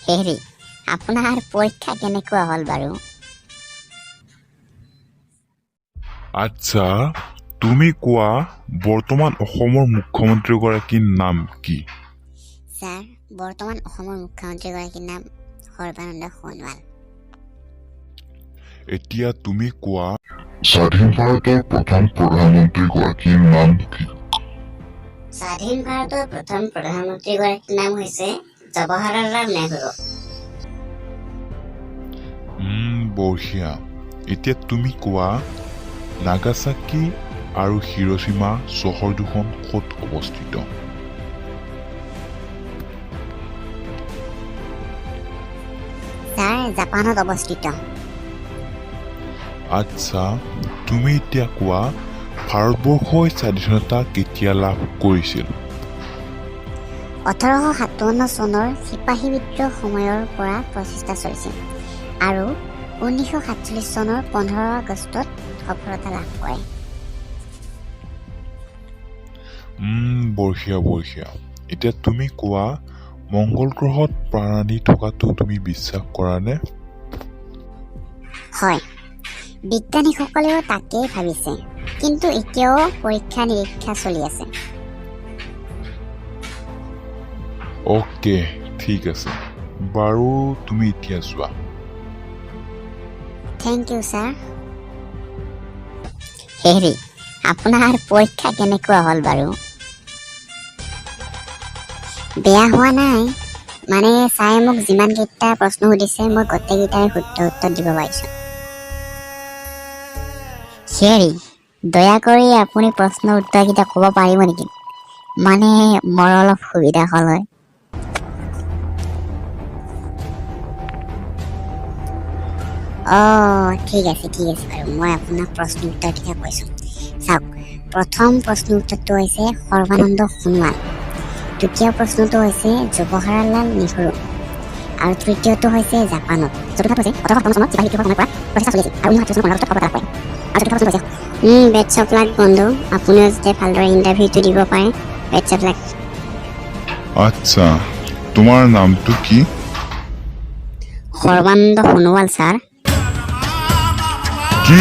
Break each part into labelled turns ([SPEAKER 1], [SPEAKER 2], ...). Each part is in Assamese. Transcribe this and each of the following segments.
[SPEAKER 1] হেৰি আপোনাৰ পৰীক্ষা কেনেকুৱা হ'ল বাৰু?
[SPEAKER 2] আচ্ছা, তুমি কোৱা বৰ্তমান অসমৰ মুখ্যমন্ত্ৰীগৰাকীৰ নাম কি?
[SPEAKER 1] ছাৰ, বৰ্তমান অসমৰ মুখ্যমন্ত্ৰীগৰাকীৰ নাম সৰ্বানন্দ সোণোৱাল।
[SPEAKER 2] এতিয়া তুমি কোৱা
[SPEAKER 3] স্বাধীন ভাৰতৰ প্ৰথম প্ৰধানমন্ত্ৰীগৰাকীৰ নাম কি?
[SPEAKER 1] স্বাধীন ভাৰতৰ প্ৰথম প্ৰধানমন্ত্ৰীগৰাকীৰ নাম হৈছে জৱাহৰলাল নেহৰু।
[SPEAKER 2] বঢ়িয়া। এতিয়া তুমি কোৱা নাগাচাকি আৰু হিৰোশ্বিমা চহৰ দুখন ক'ত অৱস্থিত?
[SPEAKER 1] ছাৰ, জাপানত অৱস্থিত।
[SPEAKER 2] আচ্ছা, তুমি এতিয়া কোৱা ভাৰতবৰ্ষই স্বাধীনতা কেতিয়া লাভ কৰিছিল?
[SPEAKER 1] 1857 চনৰ চিপাহী বিদ্ৰোহ সময়ৰ পৰা প্ৰচেষ্টা চলিছিল আৰু 1947 চনৰ 15 আগষ্টত সফলতা লাভ কৰে।
[SPEAKER 2] বঢ়িয়া বঢ়িয়া। এতিয়া তুমি কোৱা মংগল গ্ৰহত প্ৰাণী থকাটো তুমি বিশ্বাস কৰা নে?
[SPEAKER 1] হয়, বিজ্ঞানীসকলেও তাকেই ভাবিছে, কিন্তু এতিয়াও পৰীক্ষা নিৰীক্ষা চলি আছে।
[SPEAKER 2] অ'কে, ঠিক আছে। বাৰু তুমি এতিয়া যোৱা।
[SPEAKER 1] Thank you sir. হেৰি আপোনাৰ পৰীক্ষা কেনেকুৱা হ'ল বাৰু? বেয়া হোৱা নাই, মানে ছাৰে মোক যিমানকেইটা প্ৰশ্ন সুধিছে মই গোটেইকেইটাৰে শুদ্ধ উত্তৰ দিব পাৰিছোঁ। হেৰি দয়া কৰি আপুনি প্ৰশ্নৰ উত্তৰকেইটা ক'ব পাৰিব নেকি? মানে মোৰ অলপ সুবিধা হ'ল হয়। ঠিক আছে বাৰু, মই আপোনাক প্ৰশ্ন উত্তৰকেইটা কৈছোঁ। চাওক, প্ৰথম প্ৰশ্ন উত্তৰটো হৈছে সৰ্বানন্দ সোণোৱাল, দ্বিতীয় প্ৰশ্নটো হৈছে জৱাহৰলাল নেহৰু, আৰু তৃতীয়টো হৈছে জাপানত। চতুৰ্থ হৈছে 1857 চনত চিপাহী বিদ্ৰোহৰ সময়ৰ পৰা প্ৰচেষ্টা চলি আছিল আৰু 1947 চনৰ 15 আগষ্টত সফলতা লাভ কৰে। আৰু চতুৰ্থ প্ৰশ্ন হৈছে বেটছ অফ লাক বন্ধু, আপুনিও যাতে ভালদৰে ইণ্টাৰভিউটো দিব পাৰে। বেটছ অফ লাক।
[SPEAKER 2] আচ্ছা, তোমাৰ নামটো কি?
[SPEAKER 1] সৰ্বানন্দ সোণোৱাল ছাৰ।
[SPEAKER 2] কি?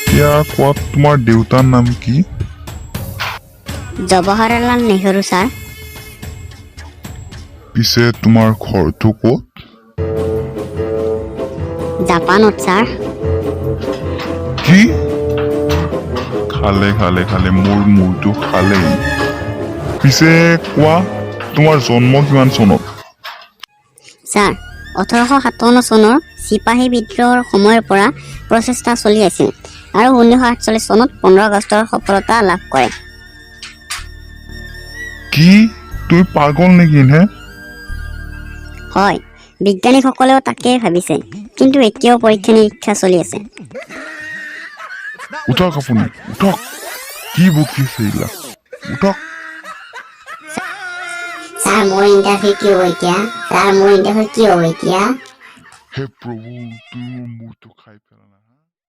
[SPEAKER 2] এতিয়া কোৱা তোমাৰ দেউতাৰ নাম কি?
[SPEAKER 1] জৱাহৰলাল নেহৰু ছাৰ।
[SPEAKER 2] পিছে তোমাৰ ঘৰটো ক'ত?
[SPEAKER 1] জাপানত ছাৰ।
[SPEAKER 2] কি? খালে মোৰ মূৰটো খালেই। পিছে কোৱা তোমাৰ জন্ম কিমান চনত?
[SPEAKER 1] ছাৰ, 1857 চনৰ চিপাহী বিদ্ৰোহৰ সময়ৰ পৰা প্ৰচেষ্টা চলি আছিল আৰু 1948 চনত 15 আগষ্টৰ সফলতা লাভ কৰে।
[SPEAKER 2] কি? তুমি পাগল নেকি হে?
[SPEAKER 1] হয়, বিজ্ঞানীসকলেও তাকেই ভাবিছে, কিন্তু এতিয়াও পৰীক্ষা নিৰীক্ষা চলি আছে।
[SPEAKER 2] উঠক আপুনি, উঠক। কি বকিছে এইবিলাক? উঠক।
[SPEAKER 1] ছাৰ, মোৰ ইণ্টাৰভিউ কি হ'ব এতিয়া? হে প্ৰভু, তুমি মোৰ মূৰটো খাই পেলালা।